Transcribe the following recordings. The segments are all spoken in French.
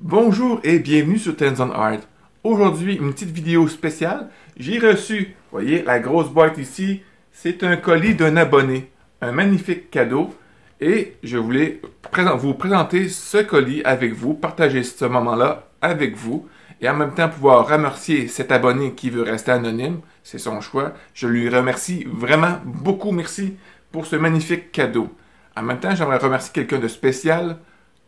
Bonjour et bienvenue sur Tenzon Art. Aujourd'hui, une petite vidéo spéciale. J'ai reçu, vous voyez, la grosse boîte ici. C'est un colis d'un abonné. Un magnifique cadeau. Et je voulais vous présenter ce colis avec vous, partager ce moment-là avec vous. Et en même temps, pouvoir remercier cet abonné qui veut rester anonyme. C'est son choix. Je lui remercie vraiment beaucoup. Merci pour ce magnifique cadeau. En même temps, j'aimerais remercier quelqu'un de spécial.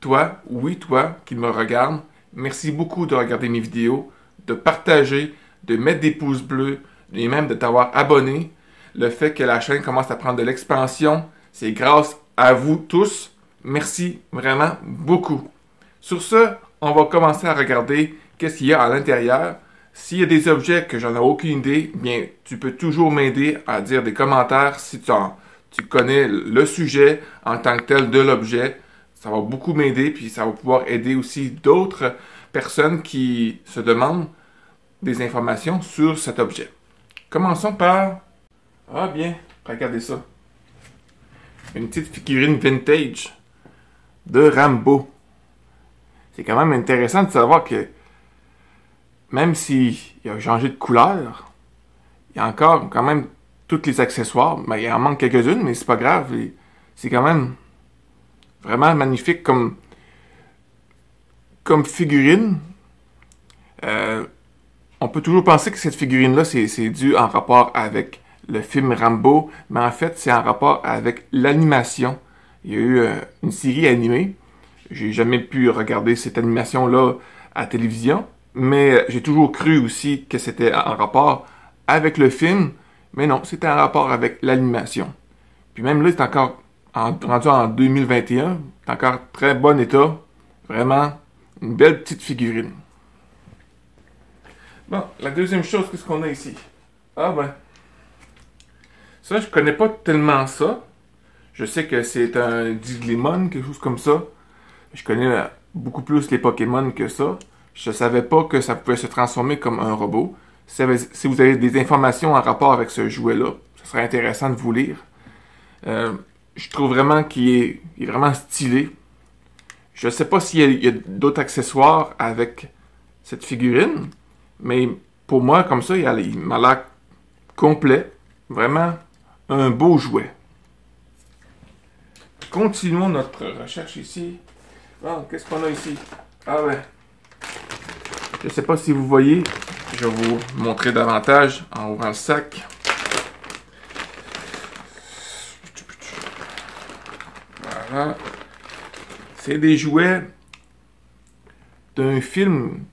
Toi, oui, toi qui me regarde, merci beaucoup de regarder mes vidéos, de partager, de mettre des pouces bleus et même de t'avoir abonné. Le fait que la chaîne commence à prendre de l'expansion, c'est grâce à vous tous. Merci vraiment beaucoup. Sur ce, on va commencer à regarder qu'est-ce qu'il y a à l'intérieur. S'il y a des objets que j'en ai aucune idée, bien, tu peux toujours m'aider à dire des commentaires si tu connais le sujet en tant que tel de l'objet. Ça va beaucoup m'aider, puis ça va pouvoir aider aussi d'autres personnes qui se demandent des informations sur cet objet. Commençons par... Ah bien, regardez ça. Une petite figurine vintage de Rambo. C'est quand même intéressant de savoir que même s'il a changé de couleur, il y a encore quand même tous les accessoires. Ben, il en manque quelques-unes, mais c'est pas grave. C'est quand même... vraiment magnifique comme figurine. On peut toujours penser que cette figurine-là, c'est dû en rapport avec le film Rambo, mais en fait, c'est en rapport avec l'animation. Il y a eu une série animée. J'ai jamais pu regarder cette animation-là à la télévision, mais j'ai toujours cru aussi que c'était en rapport avec le film, mais non, c'était en rapport avec l'animation. Puis même là, c'est encore... rendu en 2021, c'est encore très bon état. Vraiment, une belle petite figurine. Bon, la deuxième chose, qu'est-ce qu'on a ici? Ah ben, ça, je connais pas tellement ça. Je sais que c'est un Digimon, quelque chose comme ça. Je connais beaucoup plus les Pokémon que ça. Je savais pas que ça pouvait se transformer comme un robot. Si vous avez des informations en rapport avec ce jouet-là, ce serait intéressant de vous lire. Je trouve vraiment qu'il est vraiment stylé. Je ne sais pas s'il y a d'autres accessoires avec cette figurine, mais pour moi, comme ça, il m'a l'air complet. Vraiment un beau jouet. Continuons notre recherche ici. Bon, qu'est-ce qu'on a ici? Ah ben, je ne sais pas si vous voyez. Je vais vous montrer davantage en ouvrant le sac. Voilà. C'est des jouets d'un film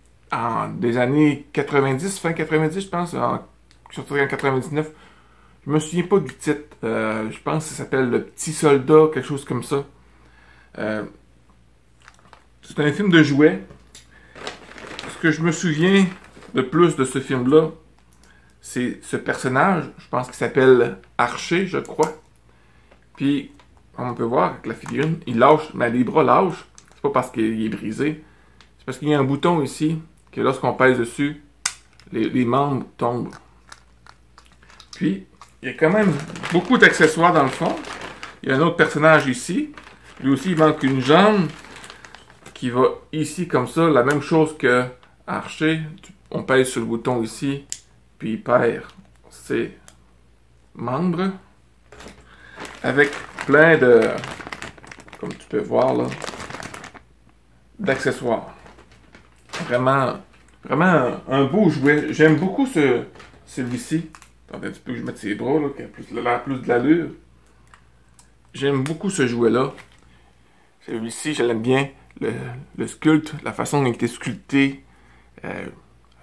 des années 90, fin 90, je pense, surtout en 99. Je me souviens pas du titre. Je pense que ça s'appelle Le Petit Soldat, quelque chose comme ça. C'est un film de jouets. Ce que je me souviens de plus de ce film-là, c'est ce personnage, je pense qu'il s'appelle Archer, je crois. Puis, comme on peut voir avec la figurine, il lâche, mais les bras lâchent. C'est pas parce qu'il est brisé. C'est parce qu'il y a un bouton ici, que lorsqu'on pèse dessus, les membres tombent. Puis, il y a quand même beaucoup d'accessoires dans le fond. Il y a un autre personnage ici. Lui aussi, il manque une jambe qui va ici comme ça. La même chose que Archer. On pèse sur le bouton ici, puis il perd ses membres. Avec plein de, comme tu peux voir là, d'accessoires. Vraiment un beau jouet. J'aime beaucoup celui-ci. Attendez un petit peu que je mette ses bras là, qui a plus de l'allure. J'aime beaucoup ce jouet-là. Celui-ci, je l'aime bien. Le sculpte, la façon dont il était sculpté.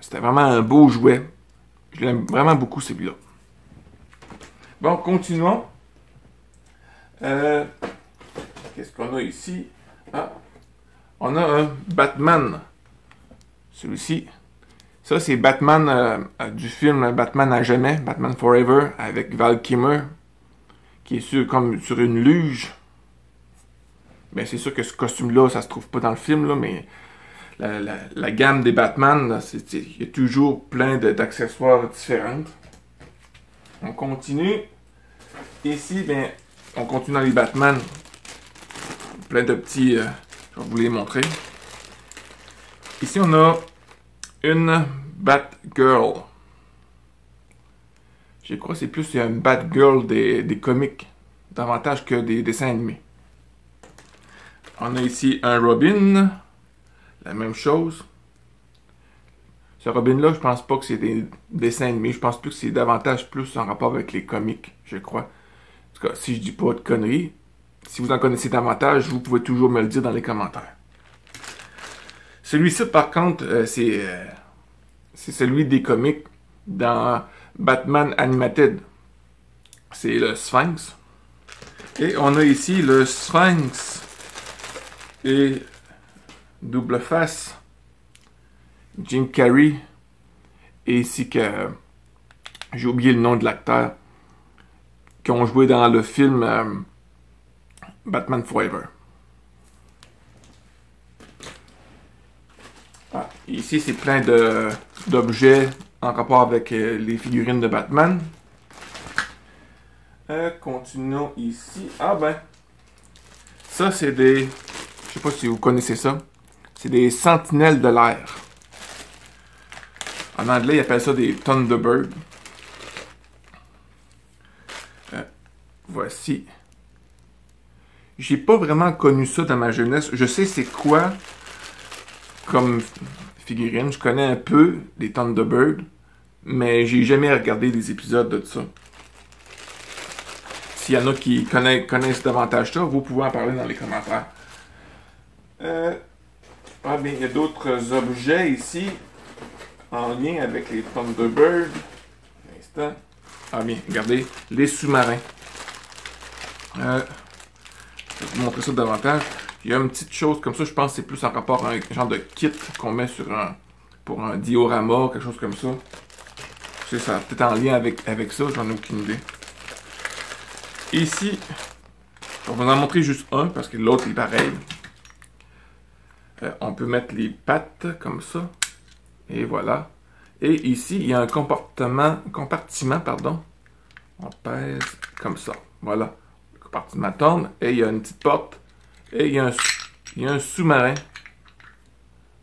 C'était vraiment un beau jouet. Je l'aime vraiment beaucoup celui-là. Bon, continuons. Qu'est-ce qu'on a ici? Ah, on a un Batman. Celui-ci. Ça, c'est Batman du film Batman à jamais, Batman Forever, avec Val Kilmer, qui est comme sur une luge. Ben, c'est sûr que ce costume-là, ça se trouve pas dans le film, là, mais la gamme des Batman, il y a toujours plein d'accessoires différents. On continue. Ici, ben, on continue dans les Batman. Plein de petits... je vais vous les montrer. Ici, on a une Batgirl. Je crois que c'est plus une Batgirl des comics, davantage que des dessins animés. On a ici un Robin, la même chose. Ce Robin-là, je pense pas que c'est des dessins animés, je pense plus que c'est davantage plus en rapport avec les comics, je crois. En tout cas, si je dis pas de conneries, si vous en connaissez davantage, vous pouvez toujours me le dire dans les commentaires. Celui-ci, par contre, c'est celui des comics dans Batman Animated. C'est le Sphinx. Et on a ici le Sphinx et double face. Jim Carrey. Et ici que j'ai oublié le nom de l'acteur qui ont joué dans le film Batman Forever. Ah, ici, c'est plein d'objets en rapport avec les figurines de Batman. Continuons ici. Ah ben, ça c'est des... Je sais pas si vous connaissez ça. C'est des sentinelles de l'air. En anglais, ils appellent ça des Thunderbirds. Voici. J'ai pas vraiment connu ça dans ma jeunesse. Je sais c'est quoi comme figurine. Je connais un peu les Thunderbirds, mais j'ai jamais regardé des épisodes de ça. S'il y en a qui connaissent davantage ça, vous pouvez en parler dans les commentaires. Ah bien, il y a d'autres objets ici en lien avec les Thunderbirds. Un instant. Ah bien, regardez, les sous-marins. Je vais vous montrer ça davantage. Il y a une petite chose comme ça, je pense que c'est plus en rapport à un genre de kit qu'on met sur pour un diorama, quelque chose comme ça. Je sais, ça peut-être en lien avec ça, j'en ai aucune idée. Ici, on va en montrer juste un parce que l'autre est pareil. On peut mettre les pattes comme ça. Et voilà. Et ici, il y a un compartiment, pardon. On pèse comme ça. Voilà. Le compartiment tourne et il y a une petite porte. Et il y a un sous-marin.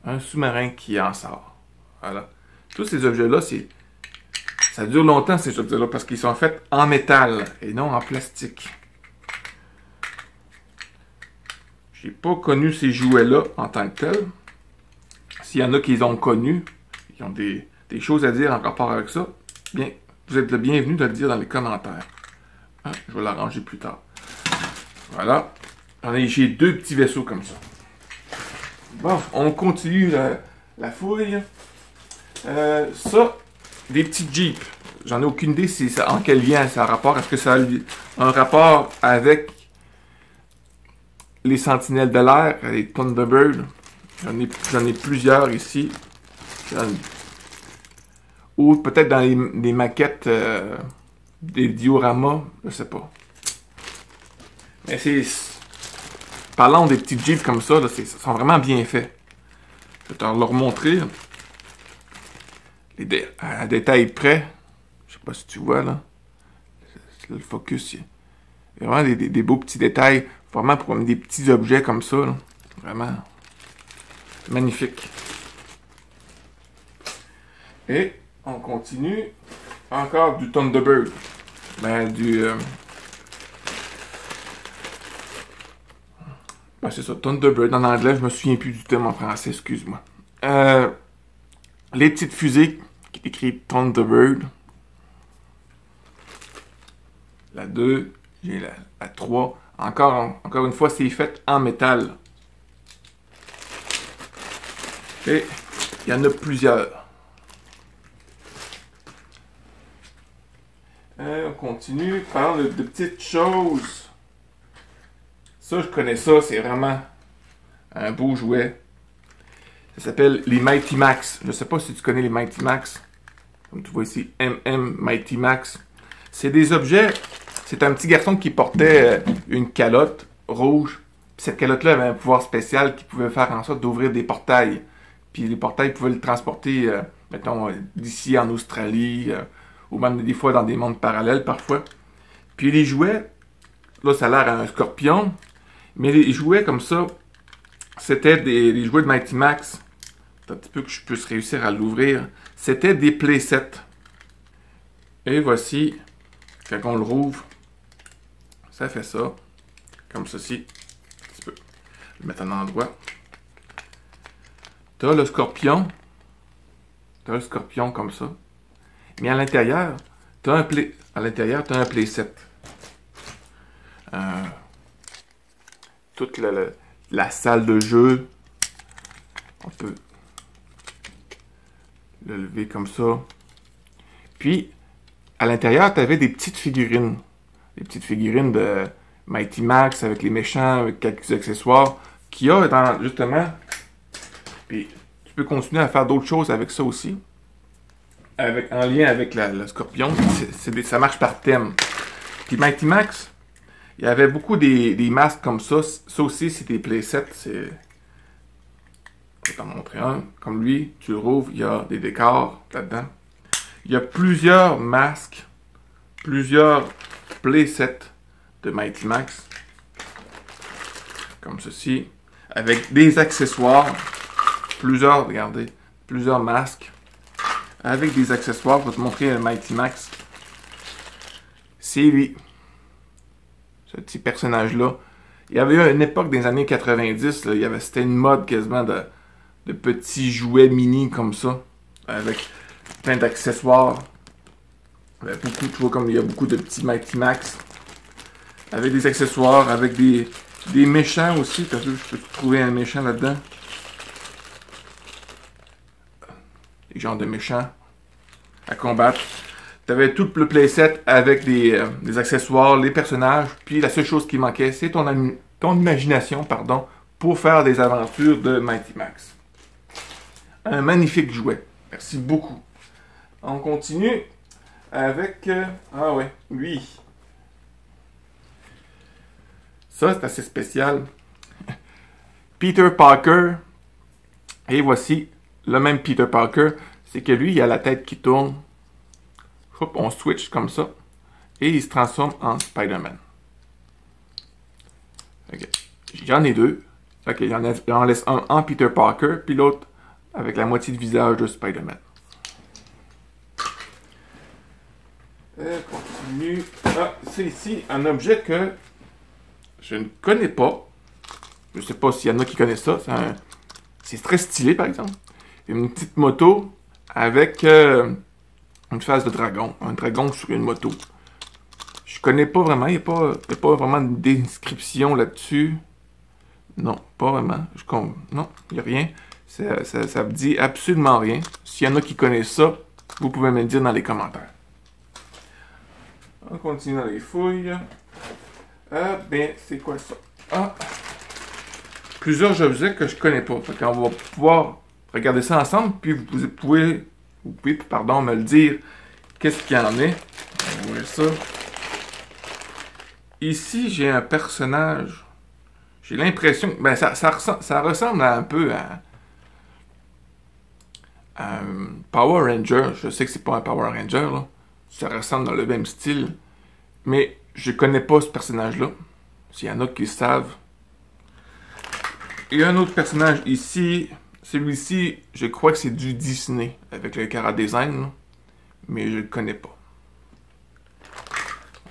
Un sous-marin qui en sort. Voilà. Tous ces objets-là, ça dure longtemps, ces objets-là, parce qu'ils sont faits en métal et non en plastique. J'ai pas connu ces jouets-là en tant que tels. S'il y en a qui les ont connus, qui ont des choses à dire en rapport avec ça, bien, vous êtes le bienvenu de le dire dans les commentaires. Ah, je vais l'arranger plus tard. Voilà. J'ai deux petits vaisseaux comme ça. Bon, on continue la fouille. Ça, des petits Jeeps. J'en ai aucune idée si ça, en quel lien ça a rapport. Est-ce que ça a un rapport avec les sentinelles de l'air, les Thunderbirds? J'en ai plusieurs ici. Ou peut-être dans les maquettes des dioramas, je sais pas. Mais parlant des petits Jeeps comme ça, ils sont vraiment bien faits. Je vais te leur montrer. À détail près. Je sais pas si tu vois là. Le focus. Il y a vraiment des beaux petits détails. Vraiment pour des petits objets comme ça. Là. Vraiment magnifique. Et on continue. Encore du Thunderbird. Ben, ben, c'est ça, Thunderbird en anglais. Je me souviens plus du terme en français, excuse-moi. Les petites fusées qui est écrit Thunderbird. La 2, j'ai la 3. Encore une fois, c'est fait en métal. Et il y en a plusieurs. On continue. Parlons de petites choses. Ça, je connais ça. C'est vraiment un beau jouet. Ça s'appelle les Mighty Max. Je ne sais pas si tu connais les Mighty Max. Comme tu vois ici, MM Mighty Max. C'est des objets. C'est un petit garçon qui portait une calotte rouge. Puis cette calotte-là avait un pouvoir spécial qui pouvait faire en sorte d'ouvrir des portails. Puis les portails pouvaient le transporter, mettons, d'ici en Australie, ou même des fois dans des mondes parallèles parfois. Puis les jouets, là ça a l'air à un scorpion, mais les jouets comme ça, c'était les jouets de Mighty Max. un petit peu que je puisse réussir à l'ouvrir. C'était des playsets. Et voici, quand on le rouvre, ça fait ça, comme ceci. Un petit peu. Je vais le mettre en endroit. Tu as le scorpion. Tu as le scorpion comme ça. Mais à l'intérieur, tu as un playset. Toute la salle de jeu. On peut le lever comme ça. Puis, à l'intérieur, tu avais des petites figurines. Des petites figurines de Mighty Max avec les méchants, avec quelques accessoires. Qu'il y a dans, justement. Puis, tu peux continuer à faire d'autres choses avec ça aussi. En lien avec le scorpion. Ça marche par thème. Puis, Mighty Max, il y avait beaucoup des masques comme ça. Ça aussi, c'est des playsets. Je vais t'en montrer un. Comme lui, tu le rouvres, il y a des décors là-dedans. Il y a plusieurs masques, plusieurs playsets de Mighty Max. Comme ceci. Avec des accessoires. Regardez, plusieurs masques. Avec des accessoires. Je vais te montrer un Mighty Max. C'est lui. Ce petit personnage-là. Il y avait eu une époque des années 90, là, c'était une mode quasiment de petits jouets mini comme ça. Avec plein d'accessoires. Beaucoup, tu vois, comme il y a beaucoup de petits Mighty Max. Avec des accessoires, avec des méchants aussi. Parce que je peux trouver un méchant là-dedans. Des genres de méchants à combattre. Tu avais tout le playset avec des accessoires, les personnages. Puis la seule chose qui manquait, c'est ton imagination, pardon, pour faire des aventures de Mighty Max. Un magnifique jouet. Merci beaucoup. On continue avec... ah ouais, lui. Ça, c'est assez spécial. Peter Parker. Et voici le même Peter Parker. C'est que lui, il a la tête qui tourne. Hop, on switch comme ça. Et il se transforme en Spider-Man. Okay. J'en ai deux. Ok, j'en laisse un en Peter Parker, puis l'autre avec la moitié de visage de Spider-Man. Continue. Ah, c'est ici un objet que je ne connais pas. Je ne sais pas s'il y en a qui connaissent ça. C'est très stylé, par exemple. Une petite moto avec une face de dragon. Un dragon sur une moto. Je connais pas vraiment. Il n'y a pas vraiment de description là-dessus. Non, pas vraiment. Non, il n'y a rien. Ça me dit absolument rien. S'il y en a qui connaissent ça, vous pouvez me le dire dans les commentaires. On continue dans les fouilles. Ben, c'est quoi ça? Ah! Plusieurs objets que je connais pas. Fait qu'on va pouvoir regarder ça ensemble, puis vous pouvez me le dire qu'est-ce qu'il y en est. On va voir ça. Ici, j'ai un personnage. J'ai l'impression... Ben, ça ressemble un peu à un Power Ranger. Je sais que c'est pas un Power Ranger, là. Ça ressemble dans le même style. Mais je connais pas ce personnage-là. S'il y en a qui le savent. Il y a un autre personnage ici. Celui-ci, je crois que c'est du Disney. Avec le Cara Design, là. Mais je le connais pas.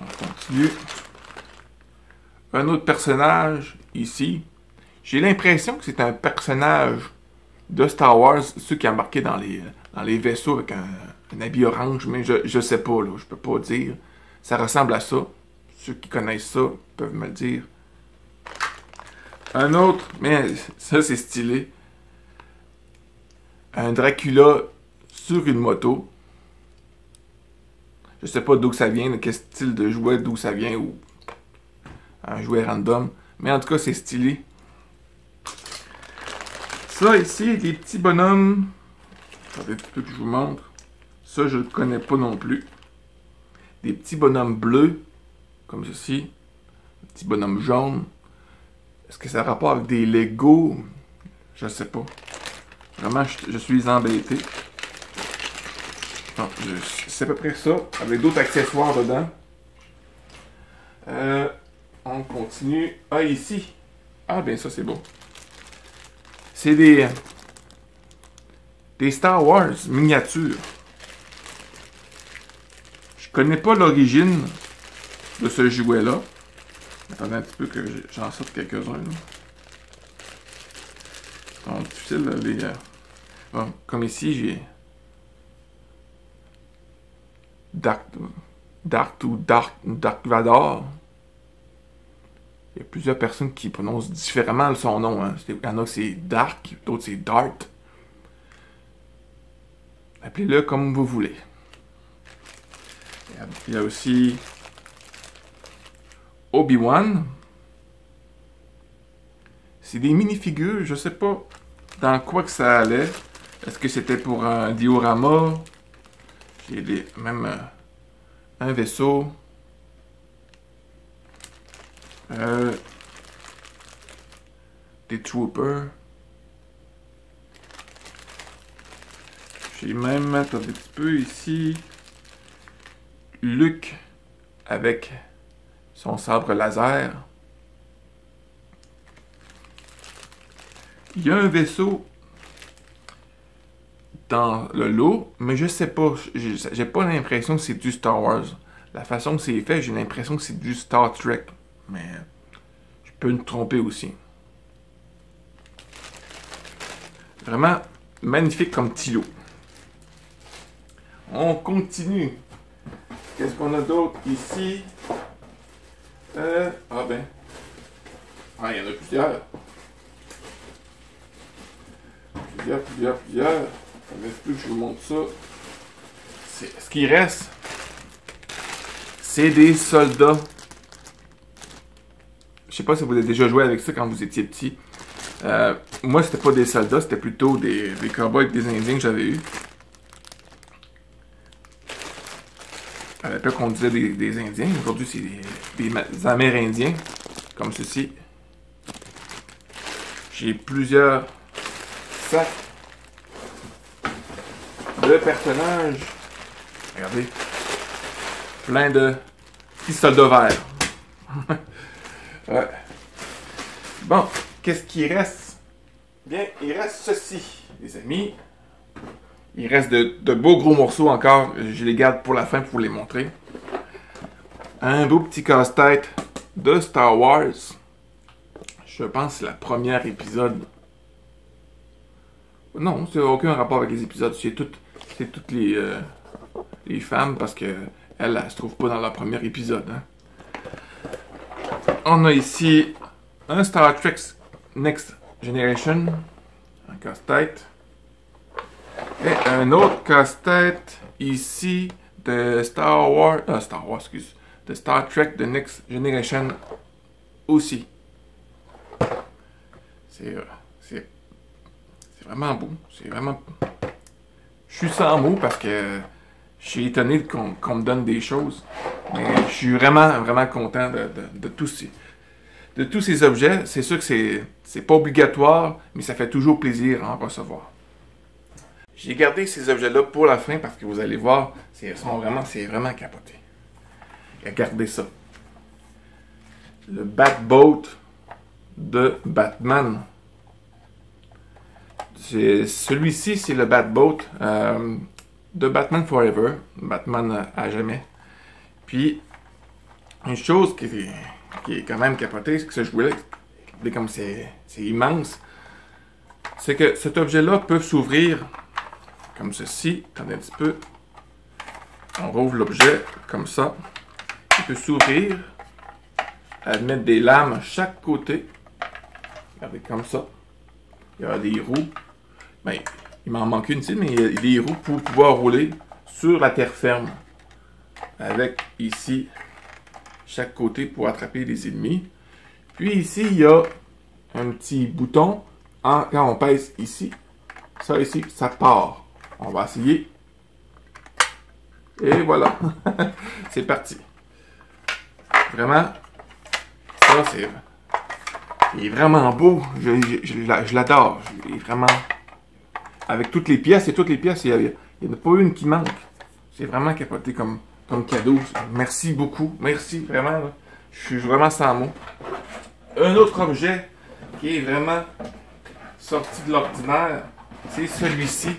On continue. Un autre personnage ici. J'ai l'impression que c'est un personnage de Star Wars, ceux qui embarquaient dans les vaisseaux avec un habit orange, mais je sais pas, là, je peux pas dire. Ça ressemble à ça. Ceux qui connaissent ça peuvent me le dire. Un autre, mais ça c'est stylé. Un Dracula sur une moto. Je sais pas d'où ça vient, de quel style de jouet, d'où ça vient, ou un jouet random. Mais en tout cas, c'est stylé. Ça ici, les petits bonhommes. Attendez un petit peu que je vous montre. Ça, je ne le connais pas non plus. Des petits bonhommes bleus, comme ceci. Un petit bonhomme jaune. Est-ce que ça a rapport avec des Lego? Je ne sais pas. Vraiment, je suis embêté. C'est à peu près ça, avec d'autres accessoires dedans. On continue. Ah, ici. Ah, bien ça, c'est beau. C'est des des Star Wars miniatures. Je connais pas l'origine de ce jouet-là. Attendez un petit peu que j'en sorte quelques-uns. C'est difficile, là, les... Bon, comme ici, j'ai... Dark Vador. Il y a plusieurs personnes qui prononcent différemment son nom. Hein. Il y en a que c'est Dark, d'autres c'est Dart. Appelez-le comme vous voulez. Il y a aussi Obi-Wan. C'est des minifigures, je sais pas dans quoi que ça allait. Est-ce que c'était pour un diorama? J'ai même un vaisseau. Des troopers. J'ai même, attendez un petit peu ici, Luke avec son sabre laser. Il y a un vaisseau dans le lot, mais je sais pas, j'ai pas l'impression que c'est du Star Wars. La façon que c'est fait, j'ai l'impression que c'est du Star Trek, mais je peux me tromper aussi. Vraiment magnifique comme petit lot. On continue. Qu'est-ce qu'on a d'autre ici? Ah ben. Ah, il y en a plusieurs. Plusieurs. Avec plus que je vous montre ça. Ce qui reste, c'est des soldats. Je sais pas si vous avez déjà joué avec ça quand vous étiez petit. Moi, c'était pas des soldats, c'était plutôt des cowboys et des indiens que j'avais eu. À l'époque, on disait des indiens. Aujourd'hui, c'est des amérindiens, comme ceci. J'ai plusieurs sacs de personnages. Regardez. Plein de petits soldats verts. Ouais. Bon, qu'est-ce qui reste? Bien, il reste ceci, les amis. Il reste de beaux gros morceaux encore. Je les garde pour la fin pour vous les montrer. Un beau petit casse-tête de Star Wars. Je pense que c'est la première épisode. Non, c'est aucun rapport avec les épisodes. C'est toutes les femmes parce que elle se trouve pas dans le premier épisode. Hein. On a ici un Star Trek Next Generation. Un casse-tête. Et un autre casse-tête ici de Star Wars, de Star Trek The Next Generation aussi. C'est vraiment beau. C'est vraiment... Je suis sans mots parce que je suis étonné qu'on me donne des choses. Mais je suis vraiment content de tous ces objets. C'est sûr que c'est pas obligatoire, mais ça fait toujours plaisir à en recevoir. J'ai gardé ces objets-là pour la fin parce que vous allez voir, c'est vraiment capoté. Regardez ça. Le Batboat de Batman. Celui-ci, c'est le Batboat de Batman Forever. Batman à jamais. Puis, une chose qui est quand même capotée, c'est que ce jouet-là, regardez comme c'est immense, c'est que cet objet-là peut s'ouvrir comme ceci. Attendez un petit peu. On rouvre l'objet comme ça. Il peut s'ouvrir. Mettre des lames à chaque côté. Regardez comme ça. Il y a des roues. Ben, il m'en manque une ici, mais il y a des roues pour pouvoir rouler sur la terre ferme. Avec ici, chaque côté pour attraper les ennemis. Puis ici, il y a un petit bouton. Quand on pèse ici, ça ici, ça part. On va essayer. Et voilà. C'est parti. Vraiment, ça il est vraiment beau. Je l'adore. Il est vraiment... Avec toutes les pièces, il n'y en a pas une qui manque. C'est vraiment capoté comme cadeau. Merci beaucoup. Merci, vraiment. Là. Je suis vraiment sans mots. Un autre objet qui est vraiment sorti de l'ordinaire, c'est celui-ci.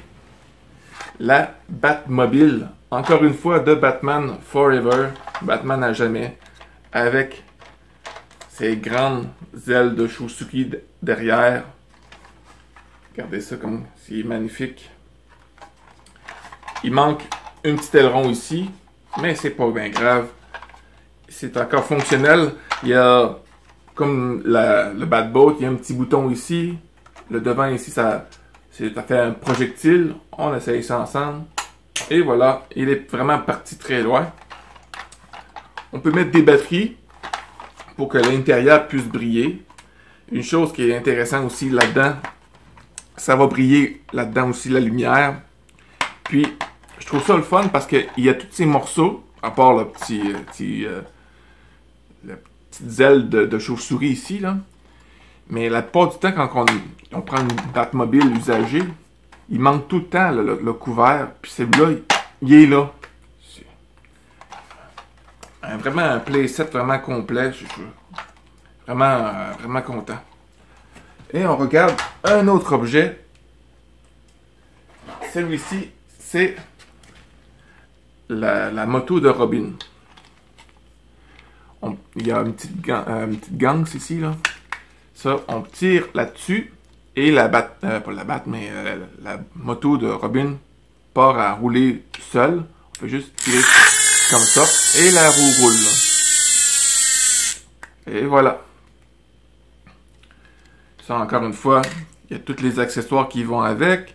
la Batmobile. Encore une fois, de Batman Forever, Batman à jamais, avec ses grandes ailes de chauve-souris derrière. Regardez ça comme c'est magnifique. Il manque un petit aileron ici, mais c'est pas bien grave. C'est encore fonctionnel. Il y a, comme le Batboat, il y a un petit bouton ici. Le devant ici, ça fait un projectile. On essaye ça ensemble. Et voilà, il est vraiment parti très loin. On peut mettre des batteries pour que l'intérieur puisse briller. Une chose qui est intéressante aussi là-dedans, ça va briller là-dedans aussi la lumière. Puis, je trouve ça le fun parce qu'il y a tous ces morceaux, à part la petite aile de chauve-souris ici, là. Mais la plupart du temps, quand on prend une Batmobile usagée, il manque tout le temps le couvert. Puis celui-là, il est là. C'est vraiment un playset vraiment complet. Je suis vraiment content. Et on regarde un autre objet. Celui-ci, c'est la moto de Robin. Il y a une petite gangue ici, là. Ça, on tire là-dessus. Et pas la moto de Robin part à rouler seule. On peut juste tirer comme ça. Et la roue roule, là. Et voilà. Ça, encore une fois, il y a tous les accessoires qui vont avec.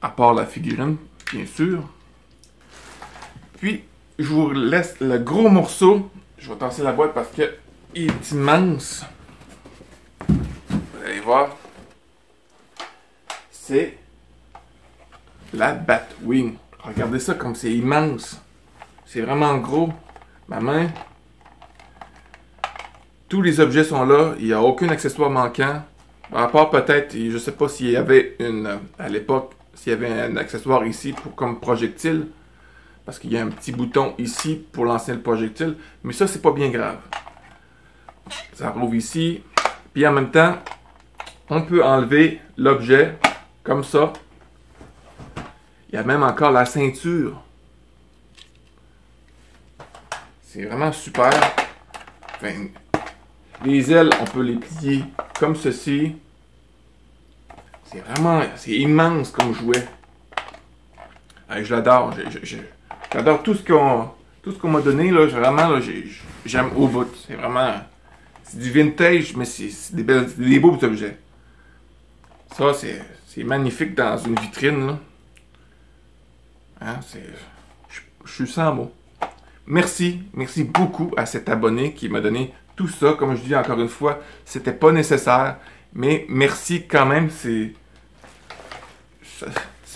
À part la figurine, bien sûr. Puis, je vous laisse le gros morceau. Je vais tasser la boîte parce qu'il est immense. Vous allez voir. C'est la Batwing. Regardez ça comme c'est immense. C'est vraiment gros. Ma main. Tous les objets sont là. Il n'y a aucun accessoire manquant. À part peut-être, je ne sais pas s'il y avait à l'époque, s'il y avait un accessoire ici comme projectile. Parce qu'il y a un petit bouton ici pour lancer le projectile. Mais ça, c'est pas bien grave. Ça rouvre ici. Puis en même temps, on peut enlever l'objet comme ça. Il y a même encore la ceinture. C'est vraiment super. Enfin, les ailes, on peut les plier comme ceci. C'est immense comme jouet. Je l'adore. J'adore tout ce qu'on m'a donné. Là, vraiment, j'aime au bout. C'est vraiment... C'est du vintage, mais c'est des beaux objets. Ça, c'est magnifique dans une vitrine. Là. Hein, je suis sans mots. Merci beaucoup à cet abonné qui m'a donné tout ça. Comme je dis encore une fois, c'était pas nécessaire. Mais merci quand même, c'est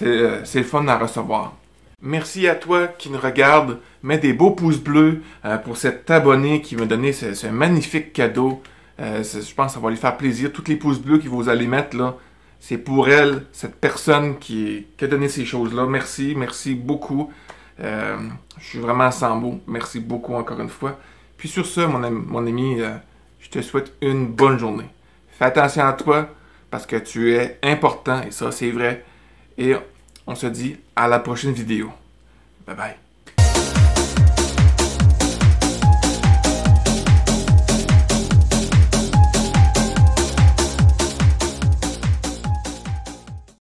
le fun à recevoir. Merci à toi qui nous regarde. Mets des beaux pouces bleus pour cet abonné qui m'a donné ce magnifique cadeau. Je pense que ça va lui faire plaisir. Tous les pouces bleus que vous allez mettre là, c'est pour elle, cette personne qui a donné ces choses-là. Merci beaucoup. Je suis vraiment sans mots. Merci beaucoup encore une fois. Puis sur ce, mon ami, je te souhaite une bonne journée. Fais attention à toi parce que tu es important et ça, c'est vrai. Et on se dit à la prochaine vidéo. Bye bye.